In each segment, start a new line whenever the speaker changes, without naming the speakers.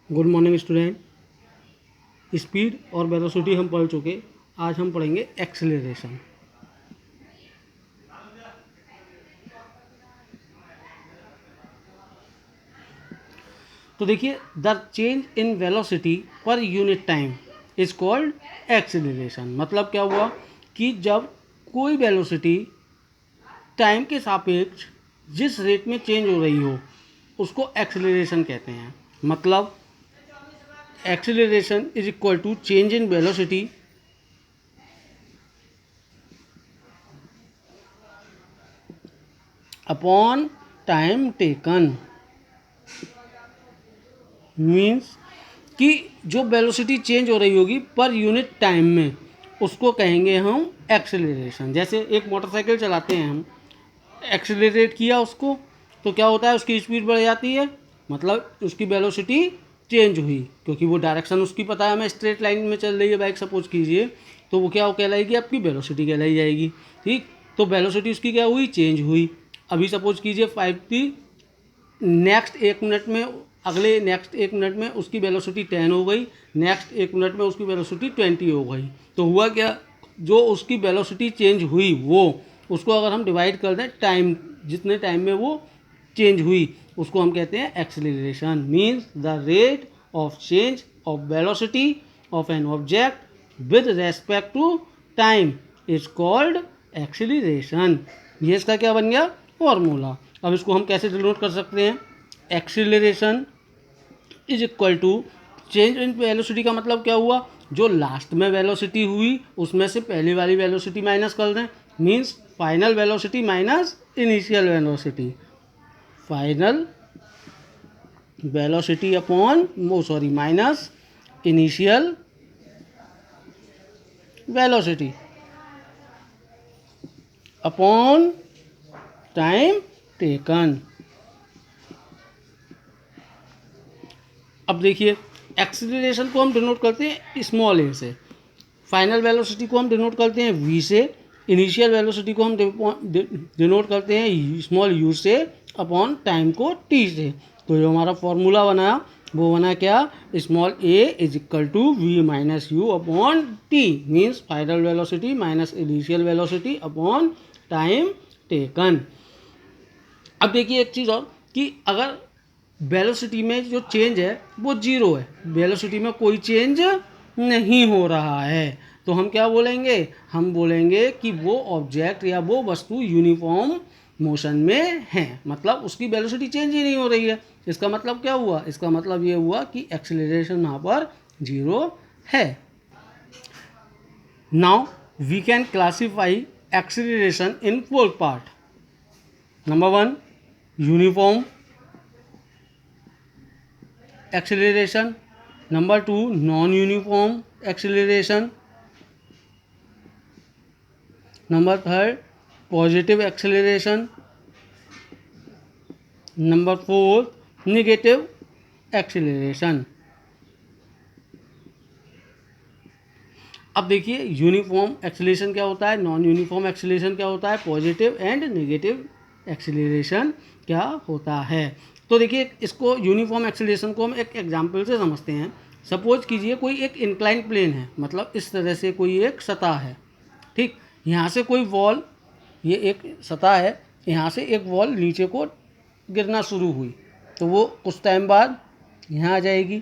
Good morning student. Speed और velocity हम पढ़ चुके, आज हम पढ़ेंगे एक्सेलरेशन। तो देखिए, the change in velocity per unit time is called acceleration. मतलब क्या हुआ कि जब कोई वेलोसिटी टाइम के सापेक्ष जिस रेट में चेंज हो रही हो उसको एक्सेलरेशन कहते हैं। मतलब acceleration is equal to change in velocity upon time taken. Means कि जो वेलोसिटी चेंज हो रही होगी पर यूनिट टाइम में उसको कहेंगे हम एक्सेलरेशन। जैसे एक मोटरसाइकिल चलाते हैं हम, एक्सेलरेट किया उसको तो क्या होता है, उसकी स्पीड बढ़ जाती है, मतलब उसकी वेलोसिटी चेंज हुई, क्योंकि वो डायरेक्शन उसकी पता है, हमें स्ट्रेट लाइन में चल रही है बाइक सपोज कीजिए, तो वो क्या कहलाएगी, आपकी वेलोसिटी कहलाई जाएगी। ठीक, तो वेलोसिटी उसकी क्या हुई, चेंज हुई। अभी सपोज कीजिए 5 की नेक्स्ट 1 मिनट में, अगले नेक्स्ट 1 मिनट में उसकी वेलोसिटी 10 हो गई, नेक्स्ट 1 मिनट में उसकी वेलोसिटी 20 हो गई। तो हुआ क्या, जो उसकी वेलोसिटी चेंज हुई वो उसको अगर हम डिवाइड कर दें टाइम, जितने टाइम में वो चेंज हुई उसको हम कहते हैं acceleration. Means the rate of change of velocity of an object with respect to time is called acceleration. ये इसका क्या बन गया, फॉर्मूला। अब इसको हम कैसे डिनोट कर सकते हैं, acceleration is equal to change in velocity का मतलब क्या हुआ, जो लास्ट में वेलोसिटी हुई उसमें से पहली वाली वेलोसिटी माइनस कर दें। Means final velocity minus initial velocity, final velocity upon minus initial velocity upon time taken. अब देखिए, एक्सीलरेशन को हम डिनोट करते हैं स्मॉल ए से, फाइनल वेलोसिटी को हम डिनोट करते हैं वी से, इनिशियल वेलोसिटी को हम डिनोट करते हैं स्मॉल यू से, अपॉन टाइम को टी से। तो जो हमारा फॉर्मूला बना वो बना क्या, small A is equal to V minus U upon T. Means final velocity minus initial velocity upon time taken. अब देखिए एक चीज़ और, कि अगर वेलोसिटी में जो चेंज है वो जीरो है, वेलोसिटी में कोई चेंज नहीं हो रहा है, तो हम क्या बोलेंगे, हम बोलेंगे कि वो ऑब्जेक्ट या वो वस्तु यूनिफॉर्म मोशन में है, मतलब उसकी वेलोसिटी चेंज ही नहीं हो रही है। इसका मतलब क्या हुआ, इसका मतलब ये हुआ कि एक्सेलरेशन यहाँ पर जीरो है। Now we can classify acceleration in 4 part. Number 1 uniform acceleration, number 2 non uniform acceleration, number 3 positive acceleration, number 4 negative acceleration. अब देखिए यूनिफॉर्म एक्सेलरेशन क्या होता है, नॉन यूनिफॉर्म एक्सेलरेशन क्या होता है, पॉजिटिव एंड नेगेटिव एक्सेलरेशन क्या होता है। तो देखिए इसको यूनिफॉर्म एक्सेलरेशन को हम एक एग्जांपल से समझते हैं। सपोज कीजिए कोई एक इंक्लाइन प्लेन है, मतलब इस तरह से कोई एक सतह है, ठीक, यहाँ से कोई वॉल, ये एक सतह है, यहाँ से एक वॉल नीचे को गिरना शुरू हुई, तो वो कुछ टाइम बाद यहाँ आ जाएगी,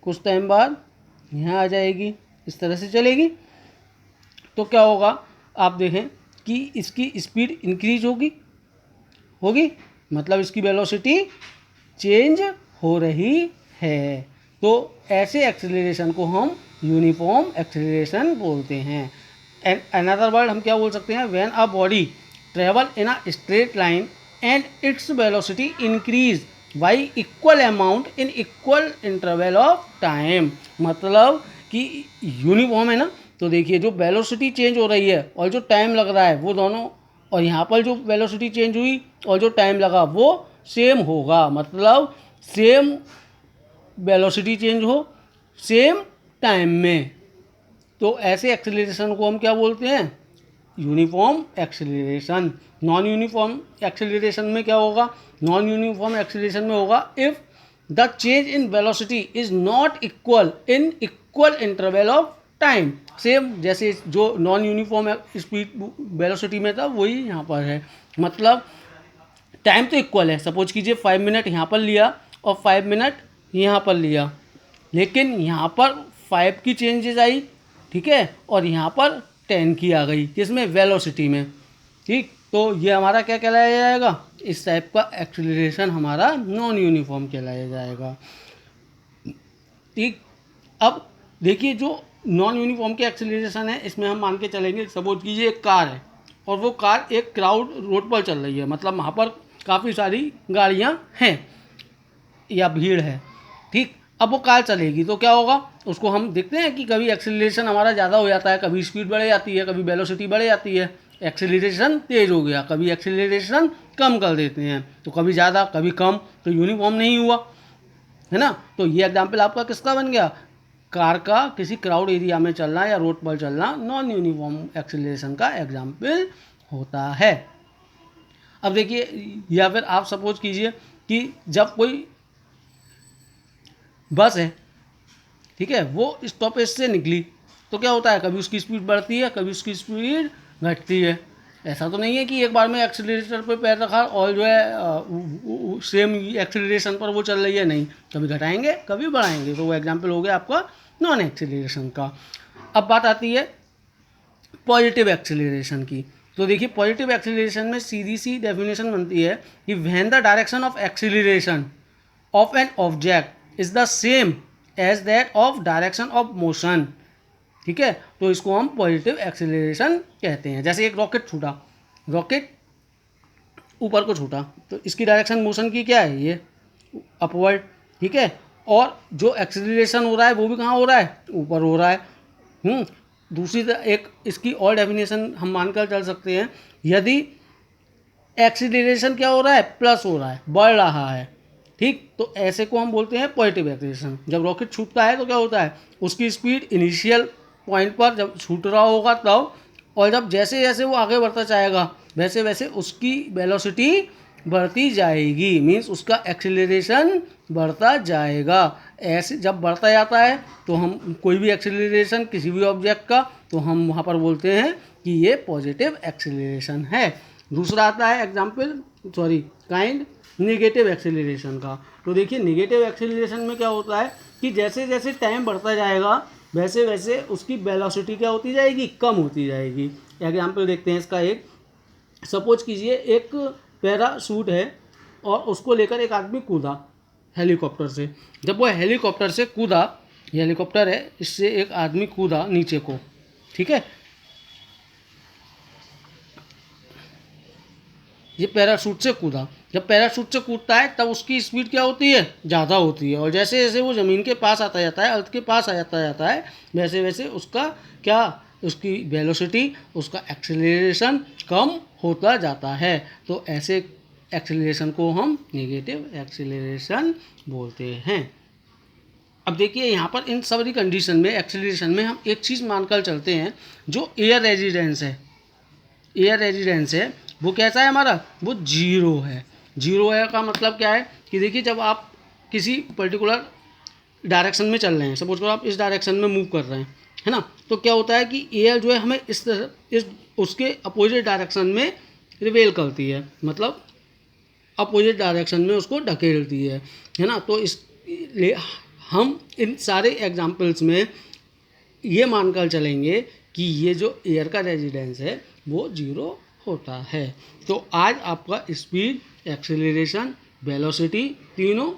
कुछ टाइम बाद यहाँ आ जाएगी, इस तरह से चलेगी। तो क्या होगा, आप देखें कि इसकी स्पीड इंक्रीज होगी, होगी मतलब इसकी वेलोसिटी चेंज हो रही है। तो ऐसे एक्सेलरेशन को हम यूनिफॉर्म एक्सेलरेशन बोलते हैं। एंड अनदर वर्ड हम क्या बोल सकते हैं, when a body travel in a straight line and its velocity increase by equal amount in equal interval of time. मतलब कि यूनिफॉर्म है ना, तो देखिए जो वेलोसिटी चेंज हो रही है और जो टाइम लग रहा है वो दोनों, और यहाँ पर जो वेलोसिटी चेंज हुई और जो टाइम लगा वो सेम होगा, मतलब सेम वेलोसिटी चेंज हो सेम टाइम में। तो ऐसे एक्सेलरेशन को हम क्या बोलते हैं, uniform acceleration. Non uniform acceleration में क्या होगा, नॉन यूनिफॉर्म एक्सेलरेशन में होगा if the change in velocity is not equal in equal interval of time. Same जैसे जो नॉन यूनिफॉर्म स्पीड वेलोसिटी में था वही यहाँ पर है। मतलब टाइम तो इक्वल है, सपोज कीजिए 5 मिनट यहाँ पर लिया और 5 मिनट यहाँ पर लिया, लेकिन यहाँ पर 5 की चेंजेस आई, ठीक है, और यहाँ पर 10 की आ गई, जिसमें वेलोसिटी में, ठीक। तो ये हमारा क्या कहलाया जाएगा, इस टाइप का एक्सीलरेशन हमारा नॉन यूनिफॉर्म कहलाया जाएगा, ठीक। अब देखिए जो नॉन यूनिफॉर्म के एक्सीलरेशन है इसमें हम मान के चलेंगे, सपोज कीजिए एक कार है और वो कार एक क्राउड रोड पर चल रही है, मतलब वहाँ पर काफ़ी सारी गाड़ियाँ हैं या भीड़ है, ठीक। अब वो कार चलेगी तो क्या होगा, उसको हम देखते हैं कि कभी एक्सीलरेशन हमारा ज़्यादा हो जाता है, कभी स्पीड बढ़ जाती है, कभी वेलोसिटी बढ़ जाती है, एक्सीलरेशन तेज़ हो गया, कभी एक्सीलरेशन कम कर देते हैं, तो कभी ज़्यादा कभी कम, तो यूनिफॉर्म नहीं हुआ, है ना। तो ये एग्जाम्पल आपका किसका बन गया, कार का किसी क्राउड एरिया में चलना या रोड पर चलना नॉन यूनिफॉर्म एक्सीलरेशन का एग्जाम्पल होता है। अब देखिए, या फिर आप सपोज कीजिए कि जब कोई बस है, ठीक है, वो स्टॉपेज से निकली तो क्या होता है, कभी उसकी स्पीड बढ़ती है, कभी उसकी स्पीड घटती है। ऐसा तो नहीं है कि एक बार में एक्सीलरेटर पे पैर रखा और जो है सेम एक्सीलरेशन पर वो चल रही है, नहीं, कभी घटाएंगे कभी बढ़ाएंगे, तो वो एग्जांपल हो गया आपका नॉन एक्सीलरेशन का। अब बात आती है पॉजिटिव एक्सीलरेशन की। तो देखिए पॉजिटिव एक्सीलरेशन में सीधी सी डेफिनेशन बनती है कि when the direction of acceleration of an object is the same as that of direction of motion, ठीक है, तो इसको हम पॉजिटिव एक्सीलरेशन कहते हैं। जैसे एक रॉकेट छूटा, रॉकेट ऊपर को छूटा तो इसकी डायरेक्शन मोशन की क्या है, ये अपवर्ड, ठीक है, और जो एक्सीलरेशन हो रहा है वो भी कहाँ हो रहा है, ऊपर हो रहा है। दूसरी एक इसकी और डेफिनेशन हम मानकर चल सकते हैं, यदि एक्सीलरेशन क्या हो रहा है, प्लस हो रहा है, बढ़ रहा है, ठीक, तो ऐसे को हम बोलते हैं पॉजिटिव एक्सीलरेशन। जब रॉकेट छूटता है तो क्या होता है, उसकी स्पीड इनिशियल पॉइंट पर जब छूट रहा होगा तब, और जब जैसे जैसे वो आगे बढ़ता जाएगा वैसे वैसे उसकी वेलोसिटी बढ़ती जाएगी, मीन्स उसका एक्सीलरेशन बढ़ता जाएगा। ऐसे जब बढ़ता जाता है तो हम कोई भी एक्सीलरेशन किसी भी ऑब्जेक्ट का, तो हम वहाँ पर बोलते हैं कि ये पॉजिटिव एक्सीलरेशन है। दूसरा आता है एग्जाम्पल काइंड नेगेटिव एक्सीलरेशन का। तो देखिए नेगेटिव एक्सीलरेशन में क्या होता है कि जैसे जैसे टाइम बढ़ता जाएगा वैसे वैसे उसकी वेलोसिटी क्या होती जाएगी, कम होती जाएगी। एग्जाम्पल देखते हैं इसका एक, सपोज कीजिए एक पैराशूट है और उसको लेकर एक आदमी कूदा हेलीकॉप्टर से। जब वो हेलीकॉप्टर से कूदा, ये हेलीकॉप्टर है, इससे एक आदमी कूदा नीचे को, ठीक है, ये पैराशूट से कूदा। जब पैराशूट से कूदता है तब उसकी स्पीड क्या होती है, ज़्यादा होती है, और जैसे जैसे वो ज़मीन के पास आता जाता है, अर्थ के पास आ जाता है, वैसे वैसे उसका क्या, उसकी वेलोसिटी, उसका एक्सेलरेशन कम होता जाता है। तो ऐसे एक्सेलरेशन को हम नेगेटिव एक्सेलरेशन बोलते हैं। अब देखिए यहाँ पर इन सभी कंडीशन में एक्सेलरेशन में हम एक चीज़ मानकर चलते हैं, जो एयर रेजिडेंस है, एयर रेजिडेंस है वो कैसा है हमारा, वो जीरो है। जीरो है का मतलब क्या है कि देखिए जब आप किसी पर्टिकुलर डायरेक्शन में चल रहे हैं, सपोज करो आप इस डायरेक्शन में मूव कर रहे हैं, है ना, तो क्या होता है कि एयर जो है हमें इस उसके अपोजिट डायरेक्शन में रिवेल करती है, मतलब अपोजिट डायरेक्शन में उसको ढकेलती है ना। तो इसलिए हम इन सारे एग्जाम्पल्स में ये मानकर चलेंगे कि ये जो एयर का रेजिडेंस है वो जीरो होता है। तो आज आपका स्पीड, एक्सेलरेशन, वेलोसिटी तीनों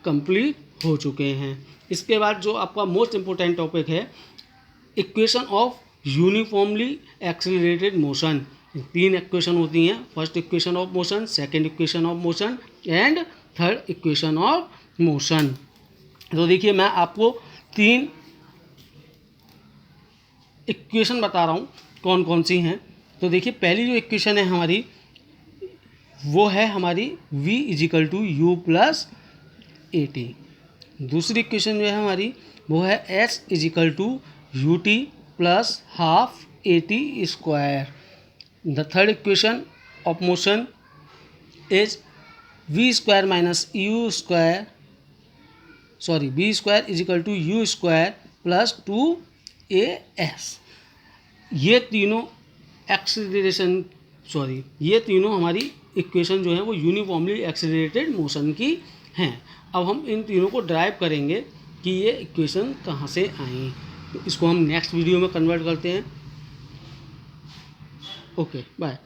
कंप्लीट हो चुके हैं। इसके बाद जो आपका मोस्ट इम्पोर्टेंट टॉपिक है, equation of uniformly accelerated motion. तीन इक्वेशन होती हैं, first equation of motion, second equation of motion and third equation of motion. तो देखिए मैं आपको तीन इक्वेशन बता रहा हूँ कौन कौन सी हैं। तो देखिए पहली जो इक्वेशन है हमारी वो है हमारी v is equal to u plus a t. दूसरी इक्वेशन जो है हमारी वो है s is equal to u t plus half a t square. The third equation of motion is v square minus u square sorry v square is equal to u square plus 2as। ये तीनों acceleration ये तीनों हमारी equation जो है वो uniformly accelerated motion की हैं। अब हम इन तीनों को ड्राइव करेंगे कि ये इक्वेशन कहाँ से आई, तो इसको हम नेक्स्ट वीडियो में कन्वर्ट करते हैं। Okay bye.